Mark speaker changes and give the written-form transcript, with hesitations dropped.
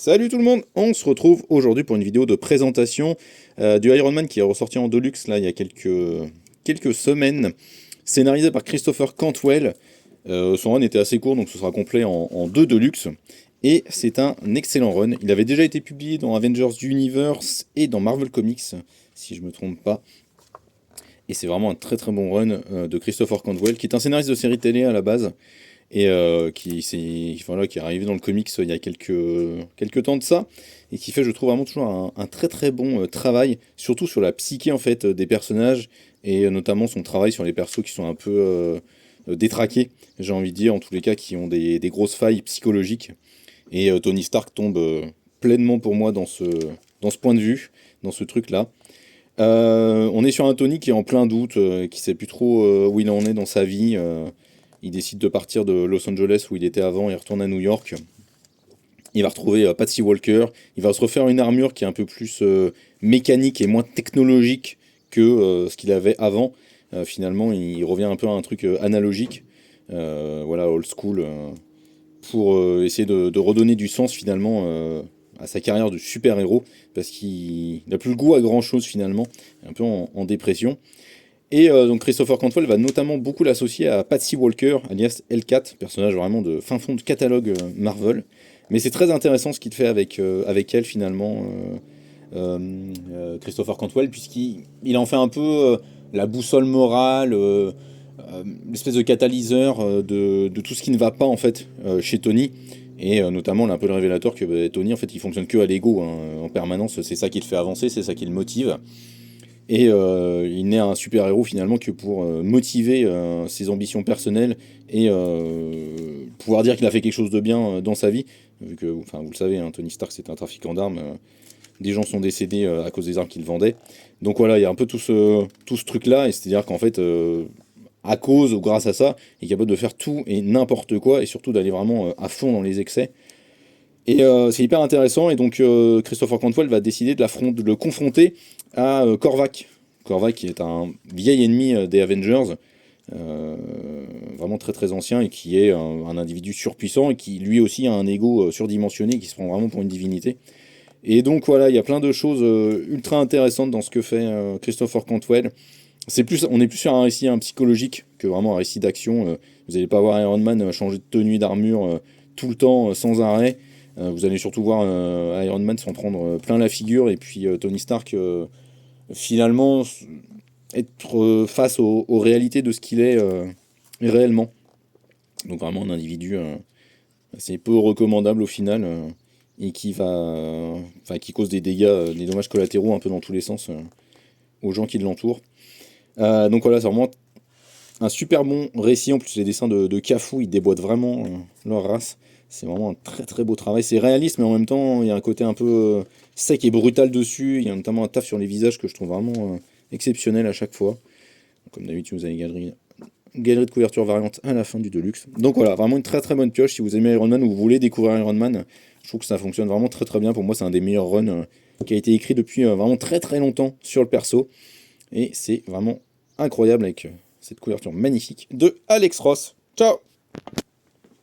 Speaker 1: Salut tout le monde, on se retrouve aujourd'hui pour une vidéo de présentation du Iron Man qui est ressorti en Deluxe là, il y a quelques semaines, scénarisé par Christopher Cantwell. Son run était assez court donc ce sera complet en deux Deluxe. Et c'est un excellent run. Il avait déjà été publié dans Avengers Universe et dans Marvel Comics, si je me trompe pas. Et c'est vraiment un très très bon run de Christopher Cantwell, qui est un scénariste de série télé à la base, et qui est arrivé dans le comics il y a quelques temps de ça, et qui fait, je trouve, vraiment toujours un très très bon travail, surtout sur la psyché en fait des personnages, et notamment son travail sur les persos qui sont un peu détraqués, j'ai envie de dire, en tous les cas, qui ont des grosses failles psychologiques. Et Tony Stark tombe pleinement pour moi dans ce point de vue, dans ce truc-là. On est sur un Tony qui est en plein doute, qui sait plus trop où il en est dans sa vie. Il décide de partir de Los Angeles où il était avant et retourne à New York. Il va retrouver Patsy Walker. Il va se refaire une armure qui est un peu plus mécanique et moins technologique que ce qu'il avait avant. Finalement, il revient un peu à un truc analogique, voilà, old school, pour essayer de redonner du sens finalement à sa carrière de super-héros, parce qu'il n'a plus le goût à grand-chose finalement, un peu en dépression. Et donc Christopher Cantwell va notamment beaucoup l'associer à Patsy Walker, alias Hellcat, personnage vraiment de fin fond de catalogue Marvel. Mais c'est très intéressant ce qu'il fait avec elle finalement, Christopher Cantwell, puisqu'il en fait un peu la boussole morale, l'espèce de catalyseur de tout ce qui ne va pas en fait chez Tony. Et notamment, là, un peu le révélateur que Tony, en fait, il fonctionne que à l'ego en permanence. C'est ça qui le fait avancer, c'est ça qui le motive. Et il n'est un super-héros finalement que pour motiver ses ambitions personnelles et pouvoir dire qu'il a fait quelque chose de bien dans sa vie. Vu que, enfin, vous le savez, hein, Tony Stark c'est un trafiquant d'armes. Des gens sont décédés à cause des armes qu'il vendait. Donc voilà, il y a un peu tout ce truc-là. Et c'est-à-dire qu'en fait, à cause ou grâce à ça, il est capable de faire tout et n'importe quoi. Et surtout d'aller vraiment à fond dans les excès. Et c'est hyper intéressant, et donc Christopher Cantwell va décider de le confronter à Korvac. Korvac qui est un vieil ennemi des Avengers, euh, vraiment très très ancien, et qui est un individu surpuissant, et qui lui aussi a un ego surdimensionné, qui se prend vraiment pour une divinité. Et donc voilà, il y a plein de choses ultra intéressantes dans ce que fait Christopher Cantwell. On est plus sur un récit psychologique que vraiment un récit d'action. Vous n'allez pas voir Iron Man changer de tenue d'armure tout le temps, sans arrêt. Vous allez surtout voir Iron Man s'en prendre plein la figure, et puis Tony Stark finalement être face aux réalités de ce qu'il est réellement. Donc vraiment un individu assez peu recommandable au final, et qui cause des dégâts, des dommages collatéraux un peu dans tous les sens aux gens qui l'entourent. Donc voilà, c'est vraiment un super bon récit. En plus, les dessins de Cafu, ils déboîtent vraiment leur race. C'est vraiment un très très beau travail. C'est réaliste, mais en même temps, il y a un côté un peu sec et brutal dessus. Il y a notamment un taf sur les visages que je trouve vraiment exceptionnel à chaque fois. Comme d'habitude, vous avez une galerie de couverture variante à la fin du Deluxe. Donc voilà, vraiment une très très bonne pioche. Si vous aimez Iron Man ou vous voulez découvrir Iron Man, je trouve que ça fonctionne vraiment très très bien. Pour moi, c'est un des meilleurs runs qui a été écrit depuis vraiment très très longtemps sur le perso. Et c'est vraiment incroyable avec cette couverture magnifique de Alex Ross. Ciao!